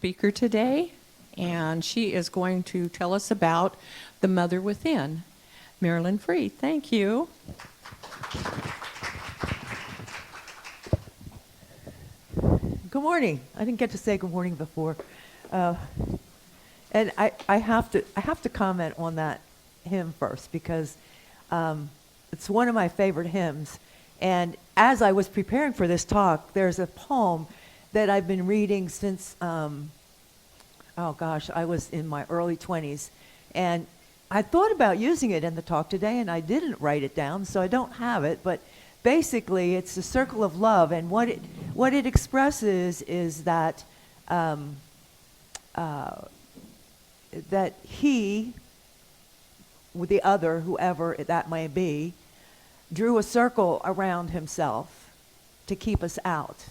speaker today, and she is going to tell us about the mother within. Marilyn Freed, thank you. Good morning. I didn't get to say good morning before, and I have to comment on that hymn first because it's one of my favorite hymns. And as I was preparing for this talk, there's a poem that I've been reading since I was in my early 20s, and I thought about using it in the talk today, and I didn't write it down, so I don't have it. But basically, it's the circle of love, and what it expresses is that that he, with the other, whoever that may be, drew a circle around himself to keep us out.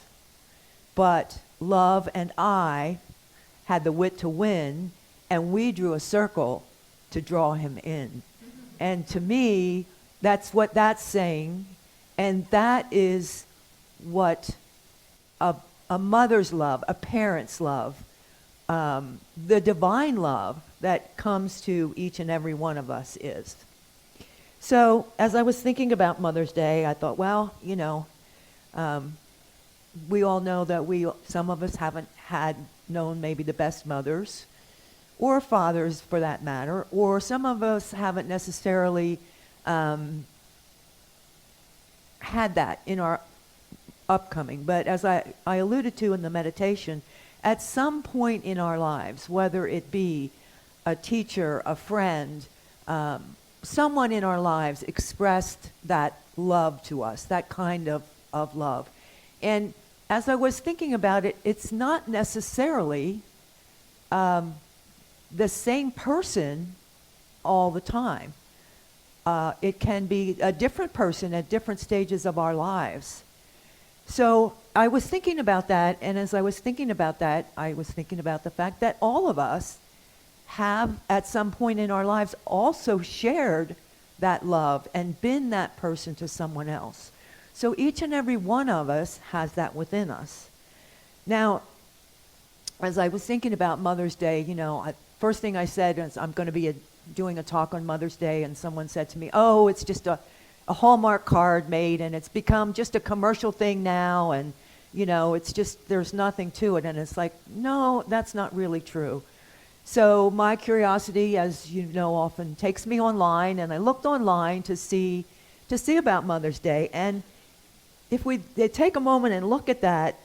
But love and I had the wit to win, and we drew a circle to draw him in. And to me, that's what that's saying, and that is what a mother's love, a parent's love, the divine love that comes to each and every one of us is. So as I was thinking about Mother's Day, I thought, well, we all know that some of us haven't known maybe the best mothers, or fathers for that matter, or some of us haven't necessarily had that in our upcoming. But as I alluded to in the meditation, at some point in our lives, whether it be a teacher, a friend, someone in our lives expressed that love to us, that kind of love. And as I was thinking about it, it's not necessarily the same person all the time. It can be a different person at different stages of our lives. So I was thinking about that, and as I was thinking about that, I was thinking about the fact that all of us have, at some point in our lives, also shared that love and been that person to someone else. So each and every one of us has that within us. Now, as I was thinking about Mother's Day, first thing I said is I'm going to be doing a talk on Mother's Day, and someone said to me, oh, it's just a Hallmark card made, and it's become just a commercial thing now, and it's just, there's nothing to it. And it's like, no, that's not really true. So my curiosity, as you know, often takes me online, and I looked online to see about Mother's Day. And if they take a moment and look at that,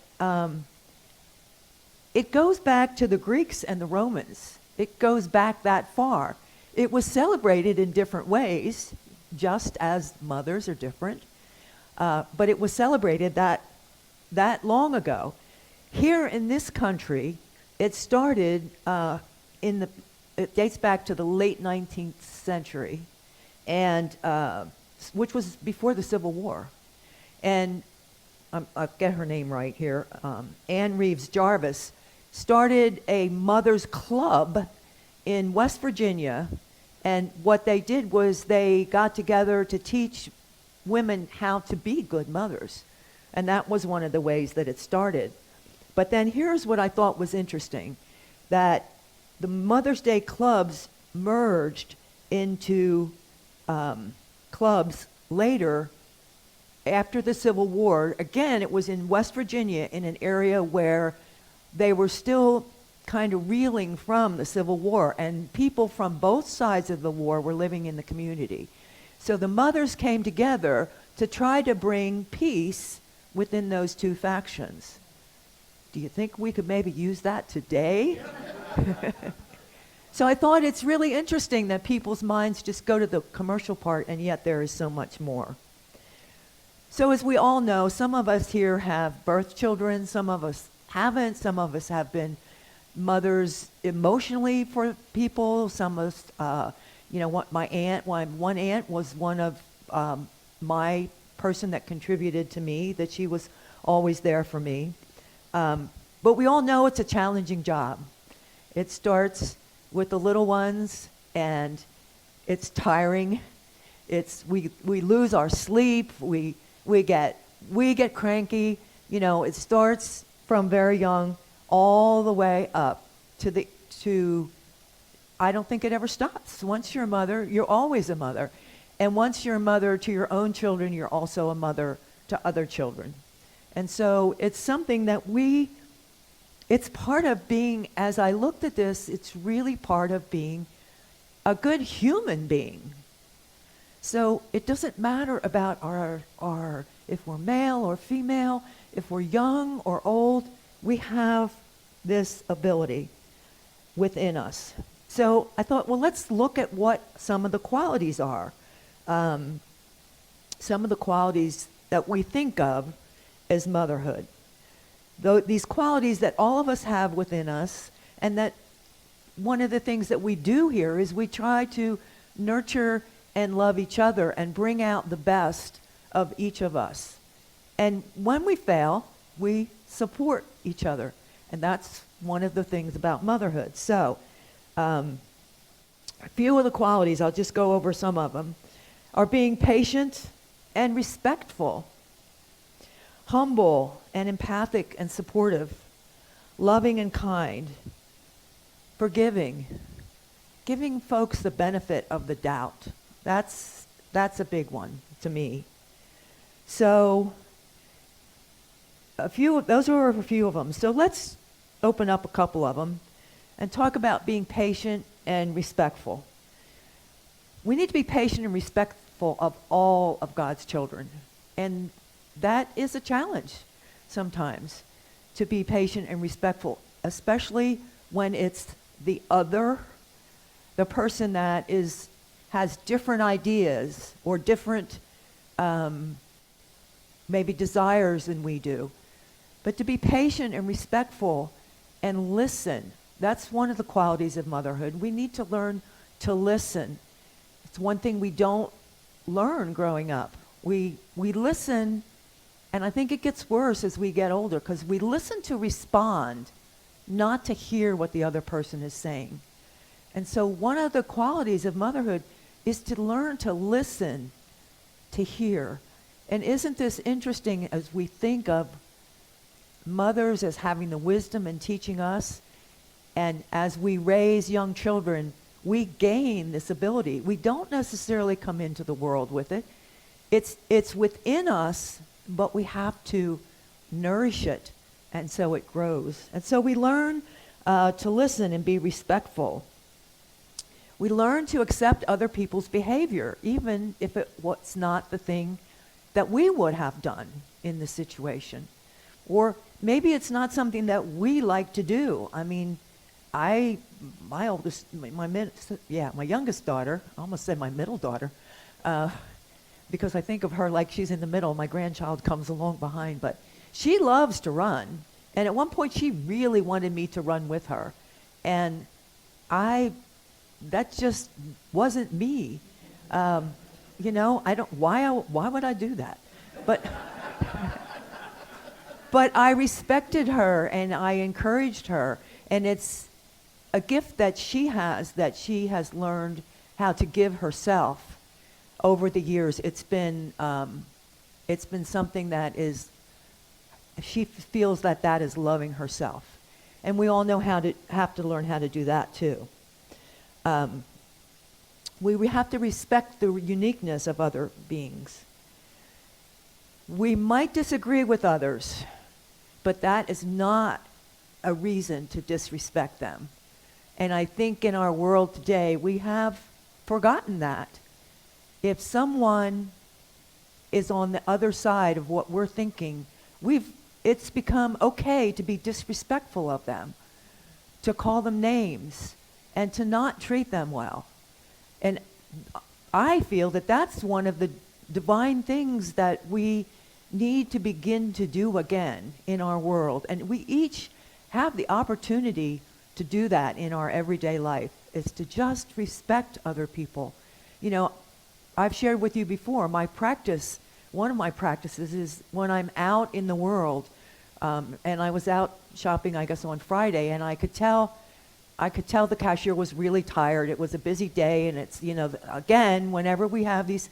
it goes back to the Greeks and the Romans. It goes back that far. It was celebrated in different ways, just as mothers are different, but it was celebrated that long ago. Here in this country, it started it dates back to the late 19th century, and which was before the Civil War. And I'll get her name right here. Anne Reeves Jarvis started a mother's club in West Virginia, and what they did was they got together to teach women how to be good mothers, and that was one of the ways that it started. But then here's what I thought was interesting, that the Mother's Day clubs merged into clubs later after the Civil War. Again, it was in West Virginia, in an area where they were still kind of reeling from the Civil War, and people from both sides of the war were living in the community. So the mothers came together to try to bring peace within those two factions. Do you think we could maybe use that today? So I thought it's really interesting that people's minds just go to the commercial part, and yet there is so much more. So as we all know, some of us here have birthed children, some of us haven't, some of us have been mothers emotionally for people, some of us, one aunt was one of my person that contributed to me, that she was always there for me. But we all know it's a challenging job. It starts with the little ones, and it's tiring. We lose our sleep. We get cranky. It starts from very young all the way up to I don't think it ever stops. Once you're a mother, you're always a mother. And once you're a mother to your own children, you're also a mother to other children. And so it's something that it's part of being, as I looked at this, it's really part of being a good human being. So it doesn't matter about our if we're male or female, if we're young or old, we have this ability within us. So I thought, well, let's look at what some of the qualities are. Some of the qualities that we think of as motherhood. These qualities that all of us have within us, and that one of the things that we do here is we try to nurture and love each other and bring out the best of each of us. And when we fail, we support each other. And that's one of the things about motherhood. So, a few of the qualities, I'll just go over some of them, are being patient and respectful, humble and empathic and supportive, loving and kind, forgiving, giving folks the benefit of the doubt. That's a big one to me. So those are a few of them. So let's open up a couple of them and talk about being patient and respectful. We need to be patient and respectful of all of God's children. And that is a challenge sometimes, to be patient and respectful, especially when it's the other, the person that has different ideas or different maybe desires than we do. But to be patient and respectful and listen, that's one of the qualities of motherhood. We need to learn to listen. It's one thing we don't learn growing up. We listen, and I think it gets worse as we get older, because we listen to respond, not to hear what the other person is saying. And so one of the qualities of motherhood is to learn to listen, to hear. And isn't this interesting as we think of mothers as having the wisdom and teaching us, and as we raise young children, we gain this ability. We don't necessarily come into the world with it. It's within us, but we have to nourish it, and so it grows. And so we learn to listen and be respectful. We learn to accept other people's behavior, even if it was not the thing that we would have done in the situation. Or maybe it's not something that we like to do. I mean, my youngest daughter, I almost said my middle daughter, because I think of her like she's in the middle. My grandchild comes along behind, but she loves to run. And at one point, she really wanted me to run with her. And that just wasn't me. Why would I do that? But I respected her and I encouraged her. And it's a gift that she has learned how to give herself over the years. It's been something that she feels that is loving herself. And we all have to learn how to do that too. We have to respect the uniqueness of other beings. We might disagree with others, but that is not a reason to disrespect them. And I think in our world today, we have forgotten that. If someone is on the other side of what we're thinking, it's become okay to be disrespectful of them, to call them names, and to not treat them well. And I feel that that's one of the divine things that we need to begin to do again in our world. And we each have the opportunity to do that in our everyday life, is to just respect other people. You know, I've shared with you before, one of my practices is when I'm out in the world, and I was out shopping, I guess, on Friday, and I could tell the cashier was really tired. It was a busy day, and it's, again, whenever we have these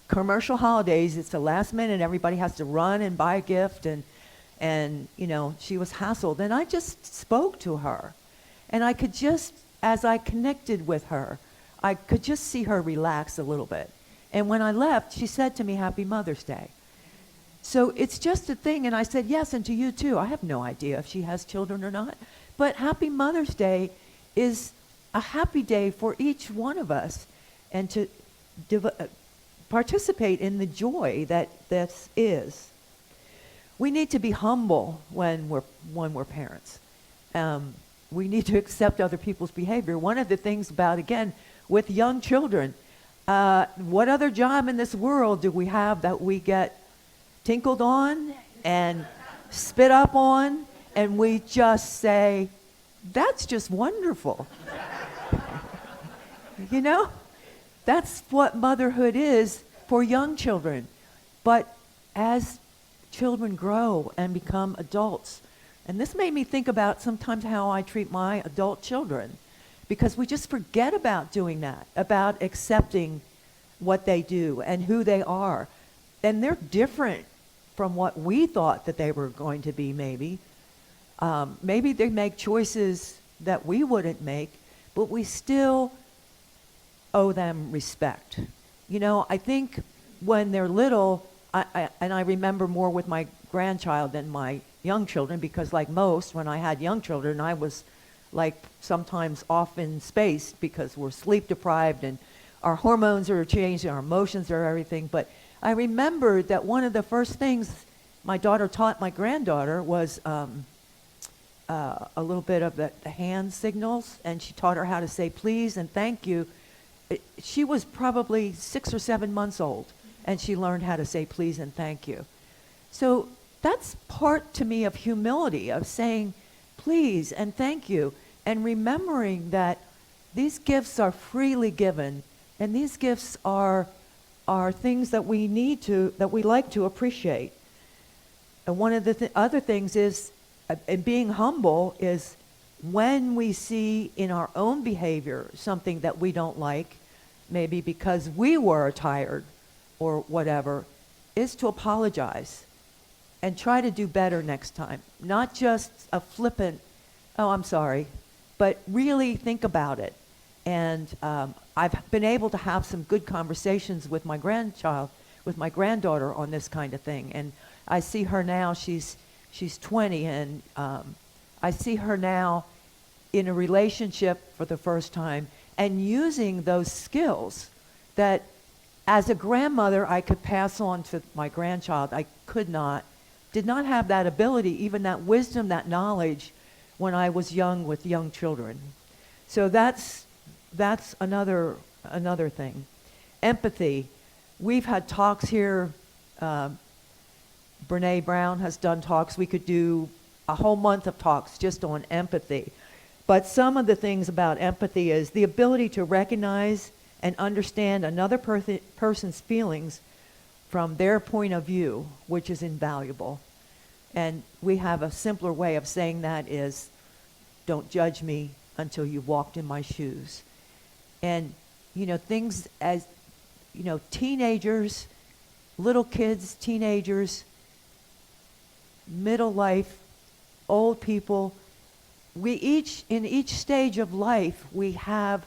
commercial holidays, it's the last minute. Everybody has to run and buy a gift, and and, she was hassled. And I just spoke to her. And I could just, as I connected with her, I could just see her relax a little bit. And when I left, she said to me, Happy Mother's Day. So it's just a thing. And I said, yes, and to you too. I have no idea if she has children or not. But Happy Mother's Day is a happy day for each one of us, and to participate in the joy that this is. We need to be humble when we're parents. We need to accept other people's behavior. One of the things about, again, with young children, what other job in this world do we have that we get tinkled on and spit up on, and we just say, that's just wonderful. That's what motherhood is for young children. But as children grow and become adults, and this made me think about sometimes how I treat my adult children, because we just forget about doing that, about accepting what they do and who they are. And they're different from what we thought that they were going to be, maybe. Maybe they make choices that we wouldn't make, but we still owe them respect. I think when they're little, I remember more with my grandchild than my young children, because like most, when I had young children, I was like sometimes off in space because we're sleep deprived and our hormones are changing, our emotions are everything. But I remembered that one of the first things my daughter taught my granddaughter was a little bit of the hand signals, and she taught her how to say please and thank you. She was probably 6 or 7 months old, and she learned how to say please and thank you. So that's part to me of humility, of saying please and thank you, and remembering that these gifts are freely given, and these gifts are things that we like to appreciate. And one of the other things is, and being humble is, when we see in our own behavior something that we don't like, maybe because we were tired or whatever, is to apologize and try to do better next time. Not just a flippant, oh, I'm sorry, but really think about it. And I've been able to have some good conversations with my granddaughter on this kind of thing. And I see her now, she's 20, and I see her now in a relationship for the first time, and using those skills that as a grandmother I could pass on to my grandchild. I did not have that ability, even that wisdom, that knowledge, when I was young with young children. So that's another thing. Empathy. We've had talks here. Brene Brown has done talks. We could do a whole month of talks just on empathy. But some of the things about empathy is the ability to recognize and understand another person's feelings from their point of view, which is invaluable. And we have a simpler way of saying that is, don't judge me until you've walked in my shoes. And, things as, teenagers, little kids, teenagers, middle life, old people, in each stage of life, we have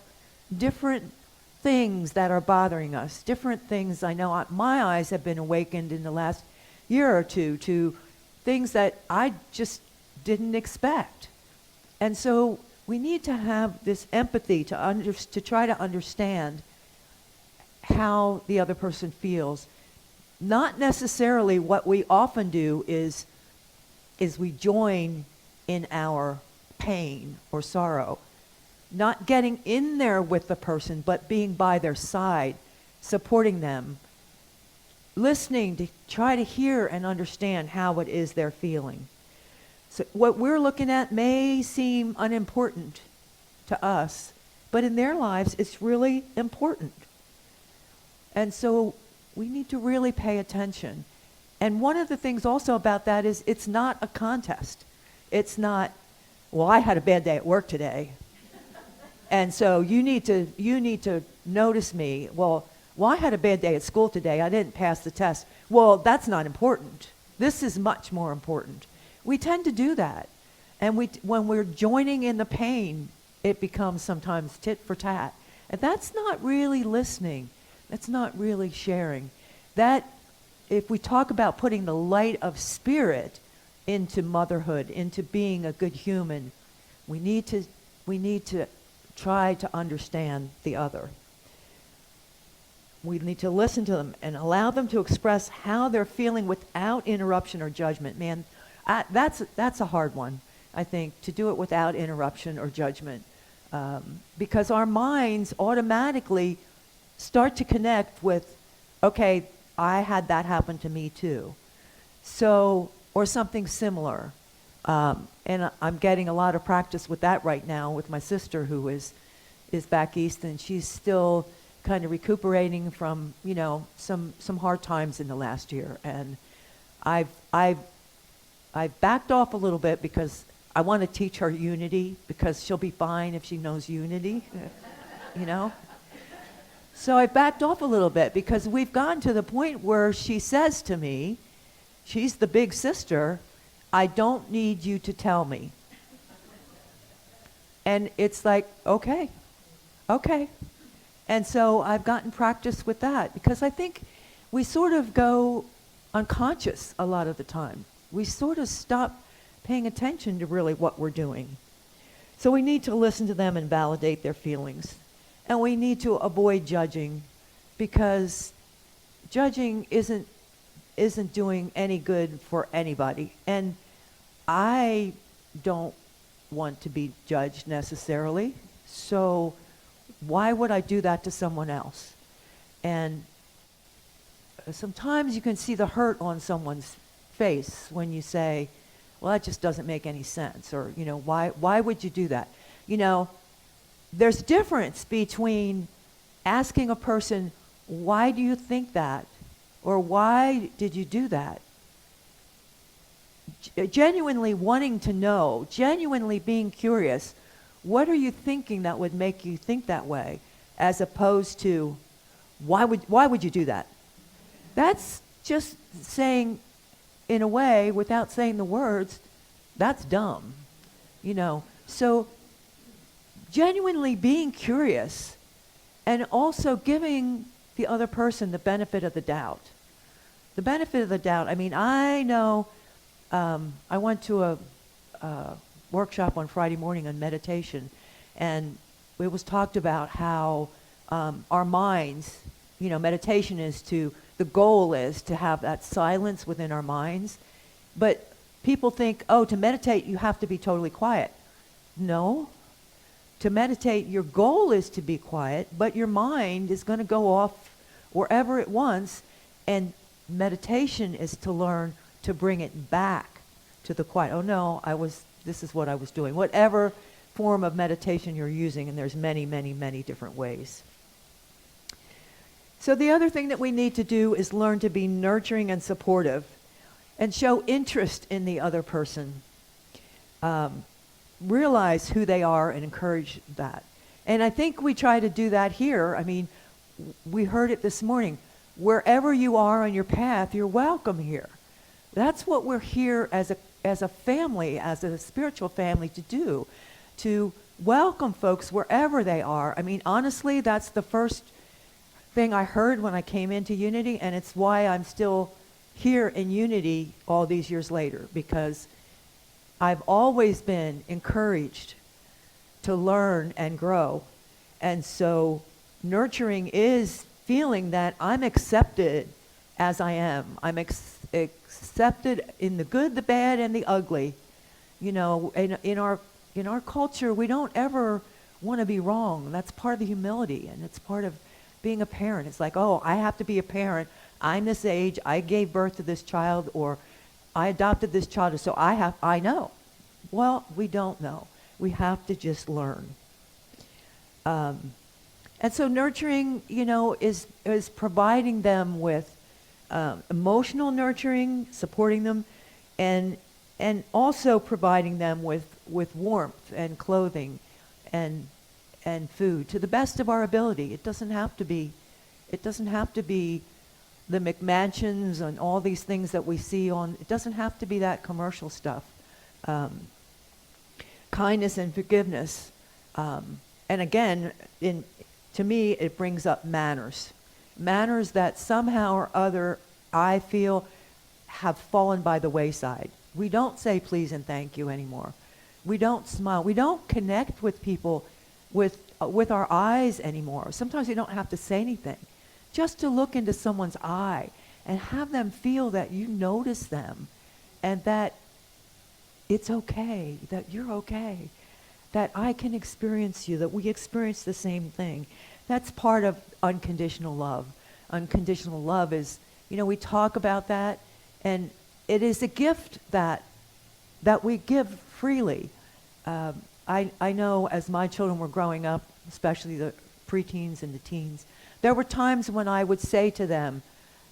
different things that are bothering us, different things. I know my eyes have been awakened in the last year or two to things that I just didn't expect. And so we need to have this empathy to try to understand how the other person feels. Not necessarily what we often do is we join in our pain or sorrow. Not getting in there with the person, but being by their side, supporting them, listening to try to hear and understand how it is they're feeling. So what we're looking at may seem unimportant to us, but in their lives it's really important. And so we need to really pay attention. And one of the things also about that is it's not a contest. It's not, well, I had a bad day at work today, and so you need to notice me. Well, I had a bad day at school today. I didn't pass the test. Well, that's not important. This is much more important. we tend to do that. And when we're joining in the pain, it becomes sometimes tit for tat. And that's not really listening. That's not really sharing. That, if we talk about putting the light of spirit into motherhood, into being a good human, we need to try to understand the other. We need to listen to them and allow them to express how they're feeling without interruption or judgment. Man, that's a hard one, I think, to do it without interruption or judgment. Because our minds automatically start to connect with, okay, I had that happen to me too. So, or something similar. And I'm getting a lot of practice with that right now with my sister who is back east, and she's still kind of recuperating from, some hard times in the last year. And I've backed off a little bit because I want to teach her unity, because she'll be fine if she knows unity, So I backed off a little bit because we've gotten to the point where she says to me, she's the big sister, I don't need you to tell me. And it's like, okay. And so I've gotten practice with that because I think we sort of go unconscious a lot of the time. We sort of stop paying attention to really what we're doing. So we need to listen to them and validate their feelings. And we need to avoid judging, because judging isn't doing any good for anybody. And I don't want to be judged necessarily, so why would I do that to someone else? And sometimes you can see the hurt on someone's face when you say, well, that just doesn't make any sense, or, why would you do that? There's difference between asking a person, why do you think that? Or why did you do that? Genuinely wanting to know, genuinely being curious, what are you thinking that would make you think that way? As opposed to, why would you do that? That's just saying, in a way, without saying the words, that's dumb. So genuinely being curious and also giving the other person the benefit of the doubt. The benefit of the doubt. I mean, I know, I went to a workshop on Friday morning on meditation, and it was talked about how our minds, meditation the goal is to have that silence within our minds. But people think, to meditate you have to be totally quiet. No. To meditate, your goal is to be quiet, but your mind is going to go off wherever it wants, and meditation is to learn to bring it back to the quiet. Oh no, this is what I was doing. Whatever form of meditation you're using, and there's many, many, many different ways. So the other thing that we need to do is learn to be nurturing and supportive and show interest in the other person. Realize who they are and encourage that. And I think we try to do that here. I mean, we heard it this morning. Wherever you are on your path, you're welcome here. That's what we're here as a family, as a spiritual family to do, to welcome folks wherever they are. I mean, honestly, that's the first thing I heard when I came into Unity, and it's why I'm still here in Unity all these years later, because I've always been encouraged to learn and grow. And so nurturing is feeling that I'm accepted as I am. I'm accepted in the good, the bad, and the ugly. In our culture, we don't ever want to be wrong. That's part of the humility, and it's part of being a parent. It's like, I have to be a parent. I'm this age. I gave birth to this child, or I adopted this child, so I know. Well, we don't know. We have to just learn. And so nurturing, is providing them with emotional nurturing, supporting them, and also providing them with warmth and clothing and food to the best of our ability. It doesn't have to be the McMansions and all these things that we see on. It doesn't have to be that commercial stuff. kindness and forgiveness. And again, to me, it brings up manners. Manners that somehow or other I feel have fallen by the wayside. We don't say please and thank you anymore. We don't smile. We don't connect with people with our eyes anymore. Sometimes you don't have to say anything. Just to look into someone's eye and have them feel that you notice them and that it's okay, that you're okay, that I can experience you, that we experience the same thing. That's part of unconditional love. Unconditional love is, we talk about that, and it is a gift that we give freely. I know as my children were growing up, especially the preteens and the teens, there were times when I would say to them,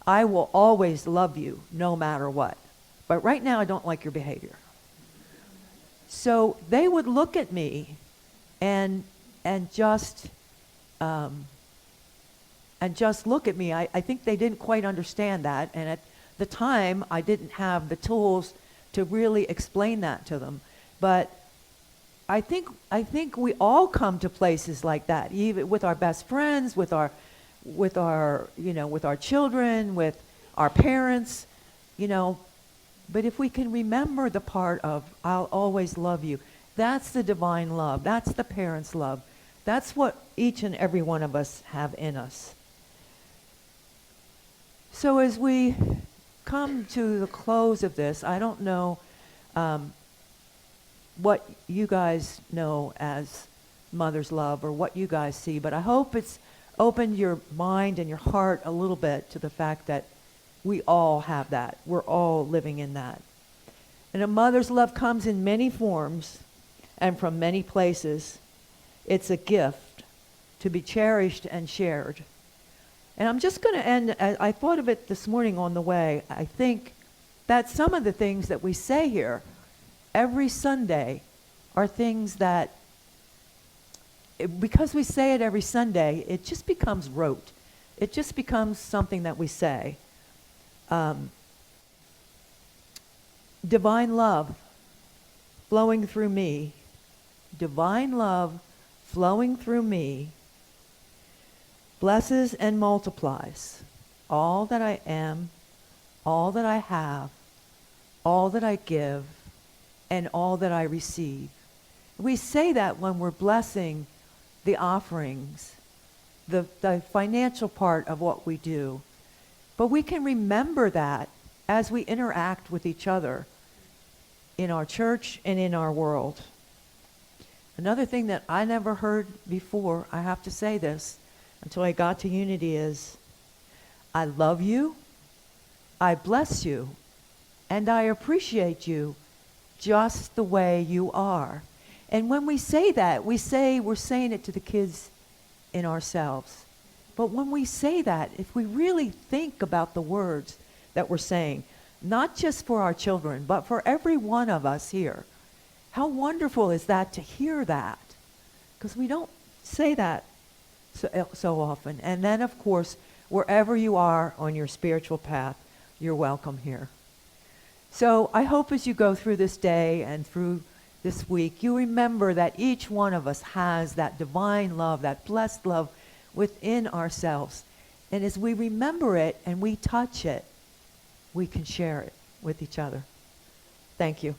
I will always love you no matter what. But right now I don't like your behavior. So they would look at me and just look at me. I think they didn't quite understand that, and at the time I didn't have the tools to really explain that to them. But I think we all come to places like that, even with our best friends, with our children, with our parents, But if we can remember the part of I'll always love you, that's the divine love. That's the parents' love. That's what each and every one of us have in us. So as we come to the close of this, I don't know what you guys know as mother's love or what you guys see, but I hope it's opened your mind and your heart a little bit to the fact that we all have that. We're all living in that. And a mother's love comes in many forms and from many places. It's a gift to be cherished and shared. And I'm just going to end, I thought of it this morning on the way. I think that some of the things that we say here every Sunday are things that, because we say it every Sunday, it just becomes rote. It just becomes something that we say. Divine love flowing through me. Divine love flowing through me blesses and multiplies all that I am, all that I have, all that I give, and all that I receive. We say that when we're blessing the offerings, the financial part of what we do. But we can remember that as we interact with each other in our church and in our world. Another thing that I never heard before, I have to say this, until I got to Unity, is I love you, I bless you, and I appreciate you just the way you are. And when we say that, we're saying it to the kids in ourselves. But when we say that, if we really think about the words that we're saying, not just for our children, but for every one of us here, how wonderful is that to hear that? Because we don't say that so often. And then, of course, wherever you are on your spiritual path, you're welcome here. So I hope as you go through this day and through this week, you remember that each one of us has that divine love, that blessed love within ourselves. And as we remember it and we touch it, we can share it with each other. Thank you.